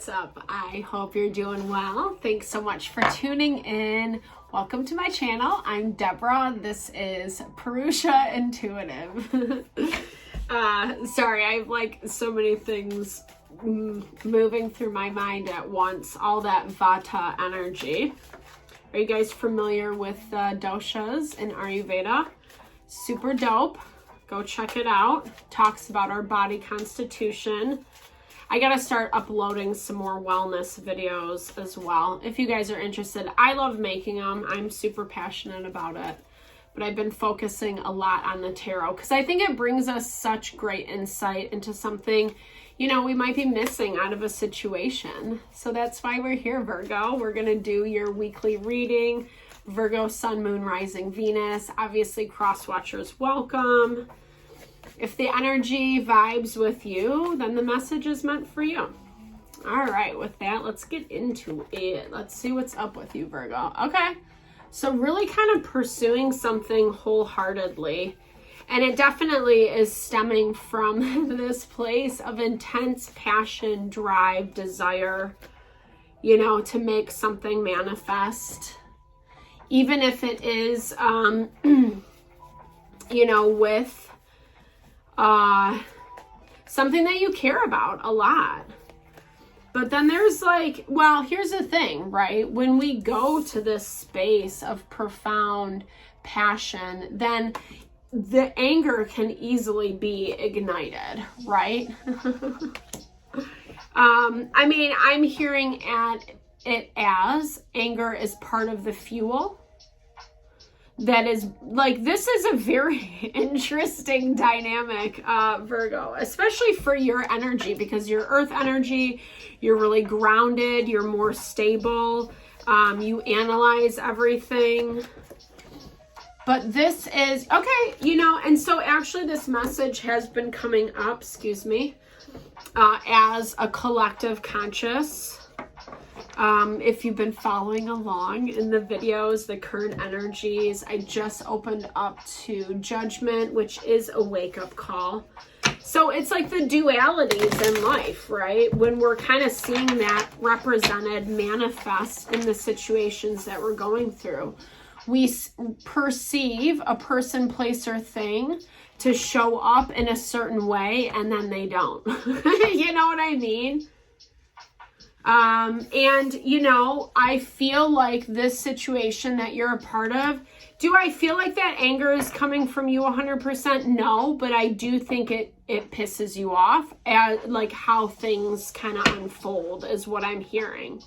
what's up? I hope you're doing well. Thanks so much for tuning in. Welcome to my channel. I'm Deborah. This is Purusha Intuitive. Sorry, I have like so many things moving through my mind at once. All that Vata energy. Are you guys familiar with doshas in Ayurveda? Super dope. Go check it out. Talks about our body constitution. I gotta start uploading some more wellness videos as well. If you guys are interested, I love making them. I'm super passionate about it. But I've been focusing a lot on the tarot because I think it brings us such great insight into something, you know, we might be missing out of a situation. So that's why we're here, Virgo. We're gonna do your weekly reading. Virgo, Sun, Moon, Rising, Venus. Obviously, cross watchers welcome. If the energy vibes with you, then the message is meant for you. All right, with that, let's get into it. Let's see what's up with you, Virgo. Okay, so really kind of pursuing something wholeheartedly. And it definitely is stemming from this place of intense passion, drive, desire, you know, to make something manifest. Even if it is, you know, with something that you care about a lot. But then there's like, well, here's the thing, right? When we go to this space of profound passion, then the anger can easily be ignited, right? I mean, I'm hearing at it as anger is part of the fuel. That is like, this is a very interesting dynamic, Virgo, especially for your energy, because your earth energy, you're really grounded, you're more stable, you analyze everything. But this is, okay, you know, and so actually this message has been coming up, excuse me, as a collective conscious. If you've been following along in the videos, the current energies, I just opened up to Judgment, which is a wake-up call. So it's like the dualities in life, right? When we're kind of seeing that represented manifest in the situations that we're going through. We perceive a person, place, or thing to show up in a certain way, and then they don't. You know what I mean? And, you know, I feel like this situation that you're a part of, do I feel like that anger is coming from you 100%? No, but I do think it pisses you off at like how things kind of unfold is what I'm hearing.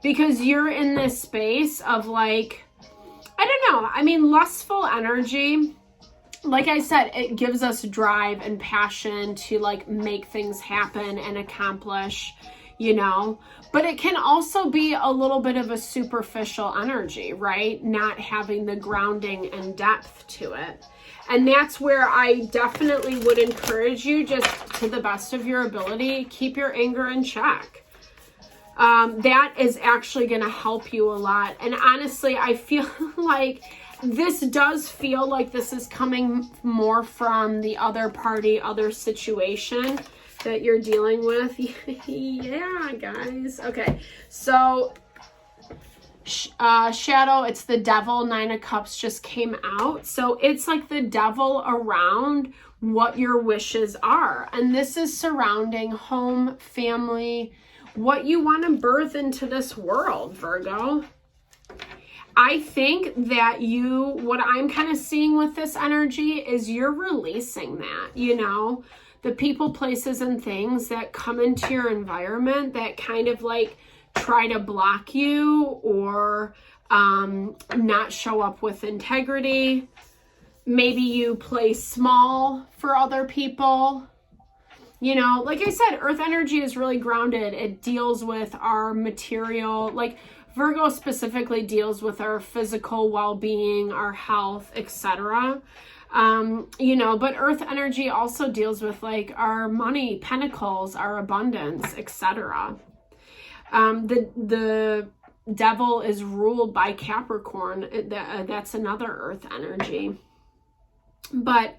Because you're in this space of like, I don't know. I mean, lustful energy, like I said, it gives us drive and passion to like make things happen and accomplish, you know, but it can also be a little bit of a superficial energy, right? Not having the grounding and depth to it. And that's where I definitely would encourage you, just to the best of your ability, keep your anger in check. That is actually going to help you a lot. And honestly, I feel like this does feel like this is coming more from the other party, other situation that you're dealing with. Yeah, guys. Okay, so shadow, it's the devil. 9 of Cups just came out. So it's like the devil around what your wishes are. And this is surrounding home, family, what you want to birth into this world, Virgo. I think that what I'm kind of seeing with this energy is you're releasing that, you know, the people, places, and things that come into your environment that kind of like try to block you or not show up with integrity. Maybe you play small for other people. You know, like I said, earth energy is really grounded. It deals with our material, like Virgo specifically deals with our physical well-being, our health, etc. You know, but earth energy also deals with like our money, pentacles, our abundance, etc. The devil is ruled by Capricorn. That's another earth energy. But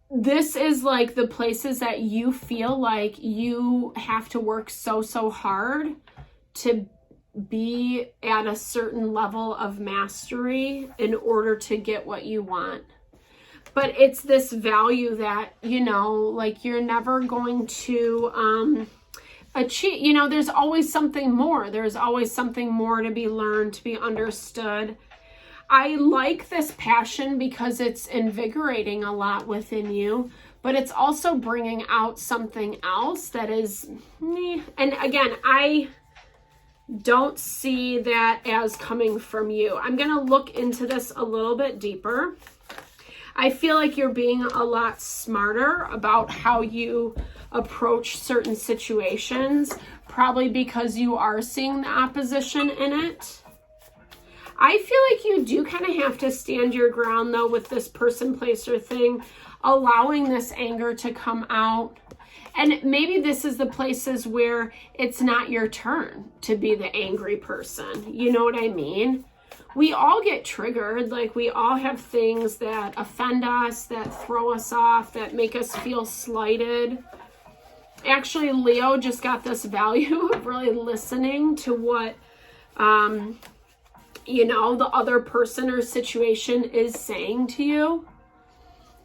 this is like the places that you feel like you have to work so hard to be at a certain level of mastery in order to get what you want. But it's this value that, you know, like you're never going to achieve, you know, there's always something more. There's always something more to be learned, to be understood. I like this passion because it's invigorating a lot within you, but it's also bringing out something else that is, and again, I don't see that as coming from you. I'm going to look into this a little bit deeper. I feel like you're being a lot smarter about how you approach certain situations, probably because you are seeing the opposition in it. I feel like you do kind of have to stand your ground, though, with this person, place, or thing, allowing this anger to come out. And maybe this is the places where it's not your turn to be the angry person. You know what I mean? We all get triggered. Like, we all have things that offend us, that throw us off, that make us feel slighted. Actually, Leo just got this value of really listening to what, you know, the other person or situation is saying to you.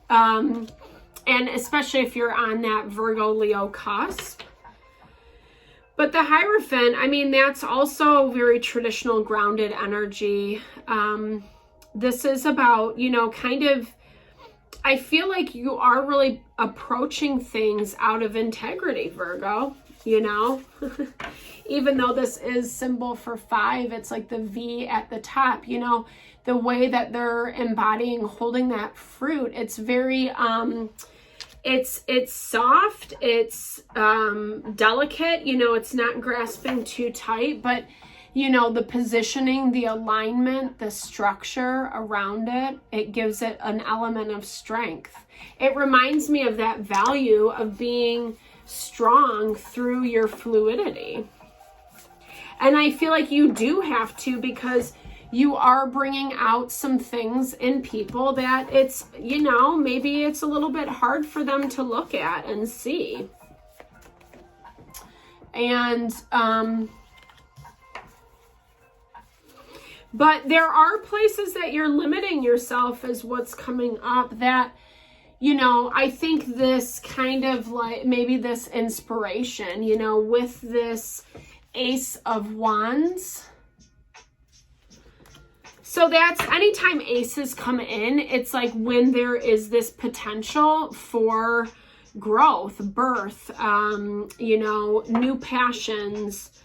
And especially if you're on that Virgo Leo cusp. But the Hierophant, I mean, that's also very traditional grounded energy. This is about, you know, kind of, I feel like you are really approaching things out of integrity, Virgo, you know. Even though this is symbol for 5, it's like the V at the top, you know, the way that they're embodying, holding that fruit. It's very, it's soft, it's delicate, you know, it's not grasping too tight, but, you know, the positioning, the alignment, the structure around it, it gives it an element of strength. It reminds me of that value of being strong through your fluidity. And I feel like you do have to, because you are bringing out some things in people that it's, you know, maybe it's a little bit hard for them to look at and see. And, but there are places that you're limiting yourself is what's coming up that, you know, I think this kind of like, maybe this inspiration, you know, with this Ace of Wands. So that's anytime aces come in, it's like when there is this potential for growth, birth, you know, new passions,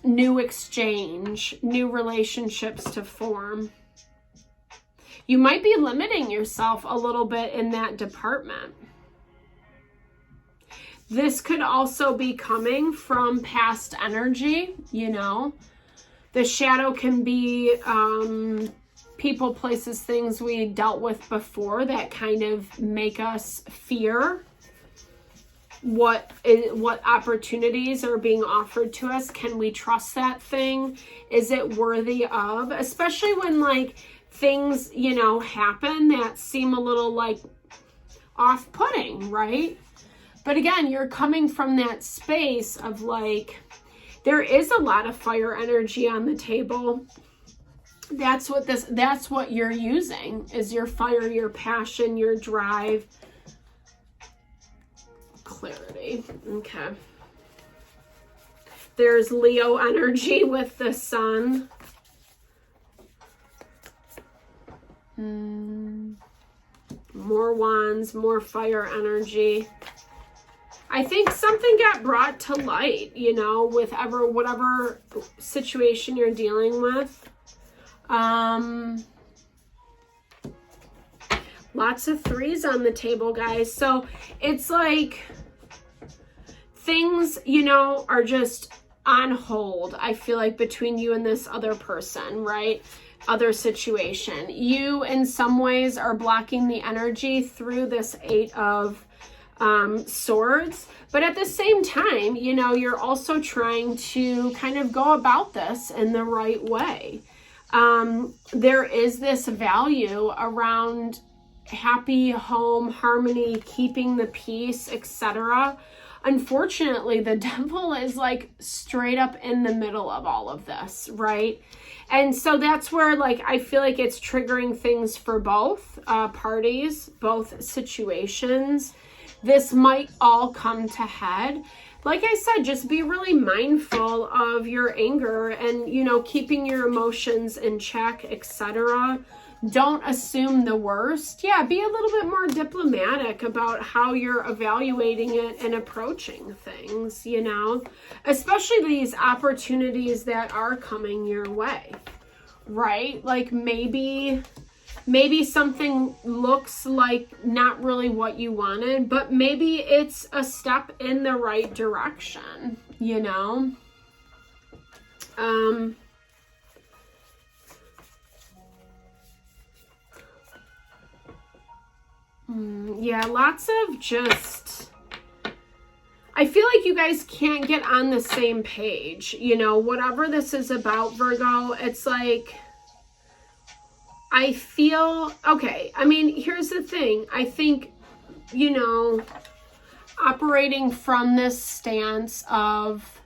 new exchange, new relationships to form. You might be limiting yourself a little bit in that department. This could also be coming from past energy, you know. The shadow can be people, places, things we dealt with before that kind of make us fear what opportunities are being offered to us. Can we trust that thing? Is it worthy of? Especially when like things, you know, happen that seem a little like off-putting, right? But again, you're coming from that space of like, there is a lot of fire energy on the table. That's what you're using, is your fire, your passion, your drive. Clarity. Okay. There's Leo energy with the sun. More wands, more fire energy. I think something got brought to light, you know, with whatever situation you're dealing with. Lots of 3s on the table, guys. So it's like things, you know, are just on hold, I feel like, between you and this other person, right? Other situation. You, in some ways, are blocking the energy through this 8 of Swords, but at the same time, you know, you're also trying to kind of go about this in the right way. There is this value around happy home, harmony, keeping the peace, etc. Unfortunately, the devil is like straight up in the middle of all of this, right? And so that's where like I feel like it's triggering things for both parties, both situations. This might all come to head. Like I said, just be really mindful of your anger and, you know, keeping your emotions in check, etc. Don't assume the worst. Yeah, be a little bit more diplomatic about how you're evaluating it and approaching things, you know, especially these opportunities that are coming your way, right? Like maybe something looks like not really what you wanted, but maybe it's a step in the right direction, you know? Yeah, lots of just, I feel like you guys can't get on the same page, you know, whatever this is about, Virgo. It's like, I feel, okay, I mean, here's the thing. I think, you know, operating from this stance of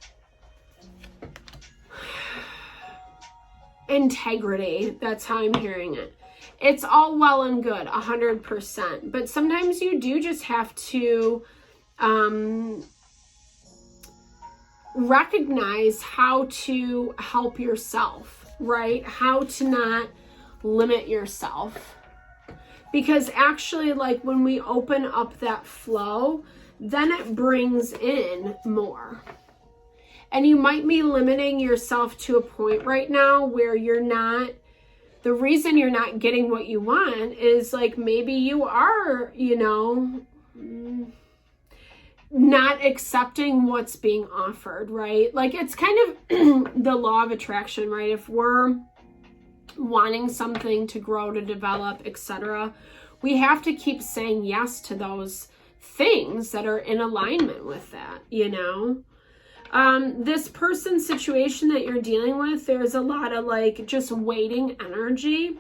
integrity, that's how I'm hearing it. It's all well and good, 100%. But sometimes you do just have to recognize how to help yourself, right? How to not limit yourself. Because actually, like when we open up that flow, then it brings in more. And you might be limiting yourself to a point right now where you're not, the reason you're not getting what you want is like maybe you are, you know, not accepting what's being offered, right? Like it's kind of the law of attraction, right? If we're wanting something to grow, to develop, etc., we have to keep saying yes to those things that are in alignment with that, you know? This person's situation that you're dealing with, there's a lot of like just waiting energy.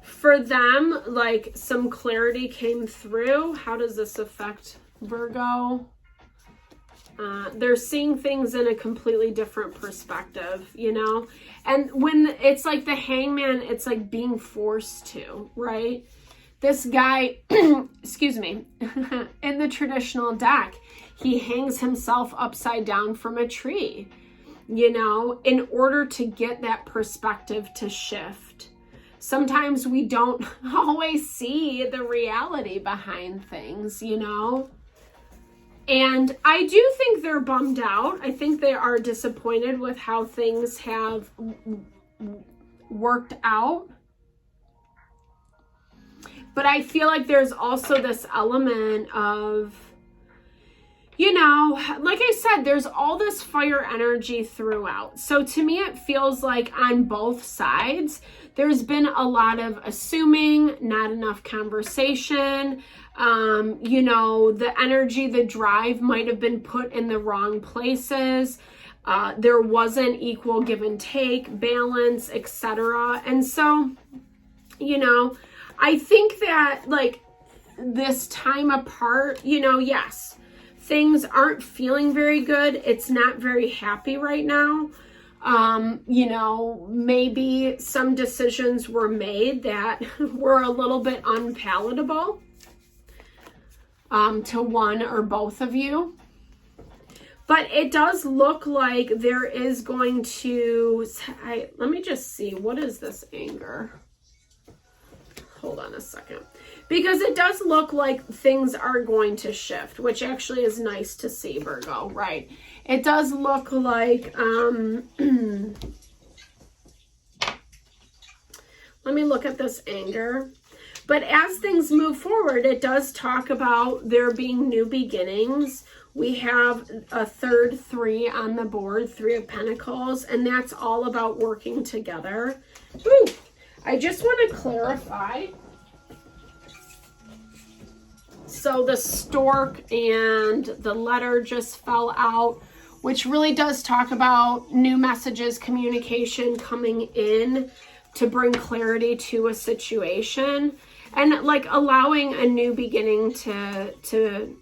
For them, like some clarity came through. How does this affect Virgo? They're seeing things in a completely different perspective, you know? And when it's like the hangman, it's like being forced to, right? This guy, excuse me, in the traditional deck, he hangs himself upside down from a tree, you know, in order to get that perspective to shift. Sometimes we don't always see the reality behind things, you know? And I do think they're bummed out. I think they are disappointed with how things have worked out. But I feel like there's also this element of, you know, like I said, there's all this fire energy throughout. So to me, it feels like on both sides, there's been a lot of assuming, not enough conversation. You know, the energy, the drive might have been put in the wrong places. There wasn't equal give and take, balance, etc. And so, you know, I think that like this time apart, you know, yes, things aren't feeling very good. It's not very happy right now. You know, maybe some decisions were made that were a little bit unpalatable to one or both of you. But it does look like there is going to, let me just see, what is this anger? Hold on a second. Because it does look like things are going to shift, which actually is nice to see, Virgo, right? It does look like, let me look at this anger. But as things move forward, it does talk about there being new beginnings. We have a third 3 on the board, 3 of Pentacles, and that's all about working together. Ooh, I just want to clarify. So the stork and the letter just fell out, which really does talk about new messages, communication coming in. to bring clarity to a situation, and like allowing a new beginning to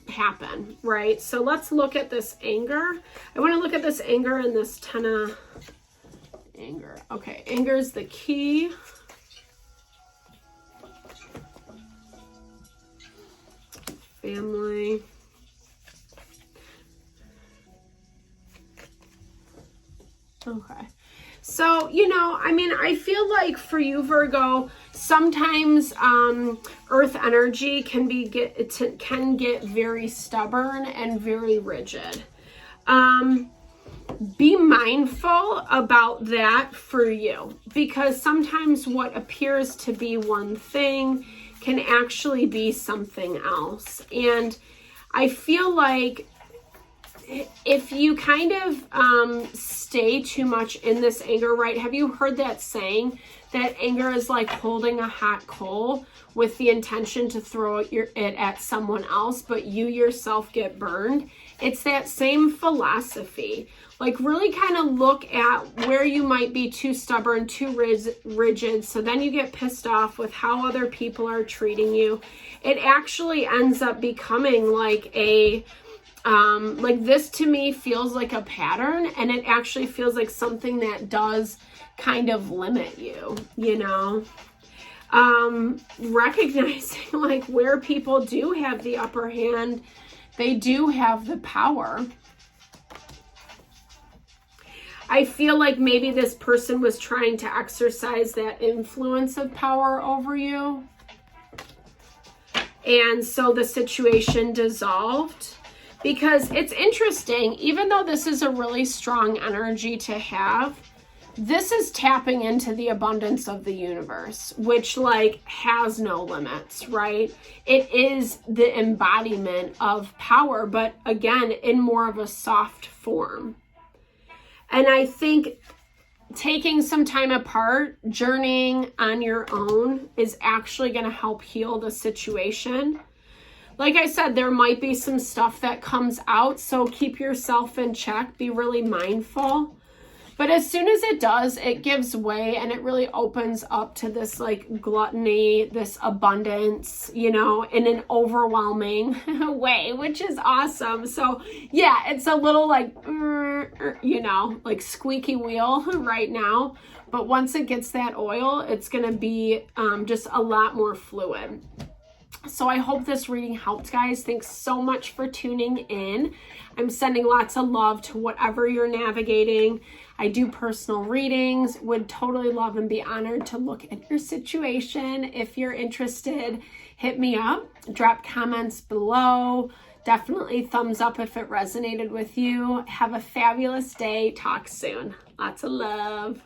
happen, right? So let's look at this anger. I want to look at this anger and this 10 of anger. Okay, anger is the key. Family. Okay. So, you know, I mean, I feel like for you, Virgo, sometimes earth energy can get very stubborn and very rigid. Be mindful about that for you, because sometimes what appears to be one thing can actually be something else. And I feel like if you kind of stay too much in this anger, right? Have you heard that saying that anger is like holding a hot coal with the intention to throw it at someone else, but you yourself get burned? It's that same philosophy. Like really kind of look at where you might be too stubborn, too rigid, so then you get pissed off with how other people are treating you. It actually ends up becoming like a like this to me feels like a pattern, and it actually feels like something that does kind of limit you, you know? Recognizing like where people do have the upper hand, they do have the power. I feel like maybe this person was trying to exercise that influence of power over you, and so the situation dissolved. Because it's interesting, even though this is a really strong energy to have, this is tapping into the abundance of the universe, which like has no limits, right? It is the embodiment of power, but again, in more of a soft form. And I think taking some time apart, journeying on your own is actually going to help heal the situation. Like I said, there might be some stuff that comes out, so keep yourself in check, be really mindful. But as soon as it does, it gives way and it really opens up to this like gluttony, this abundance, you know, in an overwhelming way, which is awesome. So yeah, it's a little like, you know, like squeaky wheel right now. But once it gets that oil, it's going to be just a lot more fluid. So I hope this reading helped, guys. Thanks so much for tuning in. I'm sending lots of love to whatever you're navigating. I do personal readings. Would totally love and be honored to look at your situation. If you're interested, hit me up. Drop comments below. Definitely thumbs up if it resonated with you. Have a fabulous day. Talk soon. Lots of love.